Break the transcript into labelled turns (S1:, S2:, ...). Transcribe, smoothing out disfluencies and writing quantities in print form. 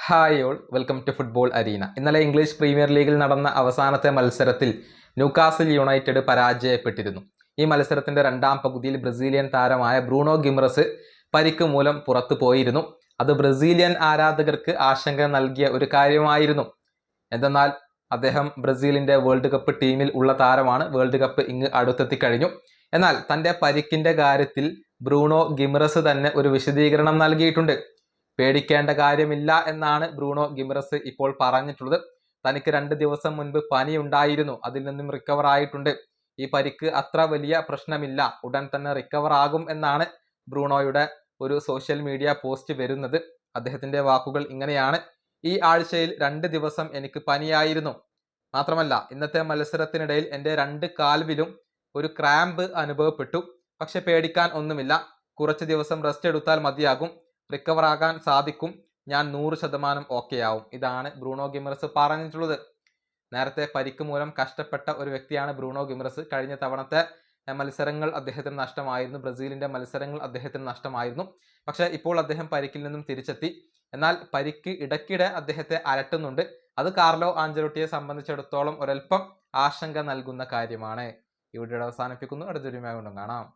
S1: Hi all, welcome to football arena. ഇന്നലെ English Premier ലീഗിൽ നടന്ന അവസാനത്തെ മത്സരത്തിൽ ന്യൂകാസിൽ യുണൈറ്റഡ് പരാജയപ്പെട്ടിരുന്നു. ഈ മത്സരത്തിന്റെ രണ്ടാം പകുതിയിൽ ബ്രസീലിയൻ താരമായ ബ്രൂണോ ഗിമറസ് പരിക്ക് മൂലം പുറത്തു പോയിരുന്നു. അത് ബ്രസീലിയൻ ആരാധകർക്ക് ആശങ്ക നൽകിയ ഒരു കാര്യമായിരുന്നു. എന്തെന്നാൽ അദ്ദേഹം ബ്രസീലിന്റെ വേൾഡ് കപ്പ് ടീമിൽ ഉള്ള താരമാണ്. വേൾഡ് കപ്പ് ഇങ്ങ് അടുത്തെത്തിക്കഴിഞ്ഞു. എന്നാൽ തന്റെ പരിക്കിന്റെ കാര്യത്തിൽ ബ്രൂണോ ഗിമറസ് തന്നെ ഒരു വിശദീകരണം നൽകിയിട്ടുണ്ട്. പേടിക്കേണ്ട കാര്യമില്ല എന്നാണ് ബ്രൂണോ ഗിമറസ് ഇപ്പോൾ പറഞ്ഞിട്ടുള്ളത്. തനിക്ക് 2 ദിവസം മുൻപ് പനി ഉണ്ടായിരുന്നു, അതിൽ നിന്നും റിക്കവർ ആയിട്ടുണ്ട്. ഈ പരിക്ക് അത്ര വലിയ പ്രശ്നമില്ല, ഉടൻ തന്നെ റിക്കവർ ആകും എന്നാണ് ബ്രൂണോയുടെ ഒരു സോഷ്യൽ മീഡിയ പോസ്റ്റ് വരുന്നത്. അദ്ദേഹത്തിന്റെ വാക്കുകൾ ഇങ്ങനെയാണ്: ഈ ആഴ്ചയിൽ 2 ദിവസം എനിക്ക് പനിയായിരുന്നു. മാത്രമല്ല ഇന്നത്തെ മത്സരത്തിനിടയിൽ എൻ്റെ 2 കാൽവിലും ഒരു ക്രാമ്പ് അനുഭവപ്പെട്ടു. പക്ഷെ പേടിക്കാൻ ഒന്നുമില്ല, കുറച്ച് ദിവസം റെസ്റ്റ് എടുത്താൽ മതിയാകും, റിക്കവർ ആകാൻ സാധിക്കും, ഞാൻ 100% ഓക്കെ ആവും. ഇതാണ് ബ്രൂണോ ഗിമറസ് പറഞ്ഞിട്ടുള്ളത്. നേരത്തെ പരിക്ക് മൂലം കഷ്ടപ്പെട്ട ഒരു വ്യക്തിയാണ് ബ്രൂണോ ഗിമറസ്. കഴിഞ്ഞ തവണത്തെ മത്സരങ്ങൾ അദ്ദേഹത്തിന് നഷ്ടമായിരുന്നു, ബ്രസീലിന്റെ മത്സരങ്ങൾ അദ്ദേഹത്തിന് നഷ്ടമായിരുന്നു. പക്ഷെ ഇപ്പോൾ അദ്ദേഹം പരിക്കിൽ നിന്നും തിരിച്ചെത്തി. എന്നാൽ പരിക്ക് ഇടയ്ക്കിടെ അദ്ദേഹത്തെ അലട്ടുന്നുണ്ട്. അത് കാർലോ ആഞ്ചലോട്ടിയെ സംബന്ധിച്ചിടത്തോളം ഒരൽപ്പം ആശങ്ക നൽകുന്ന കാര്യമാണ്. ഈ വീഡിയോ അവസാനിപ്പിക്കുന്നു. അടുത്തൊരു വീഡിയോയുമായി കാണാം.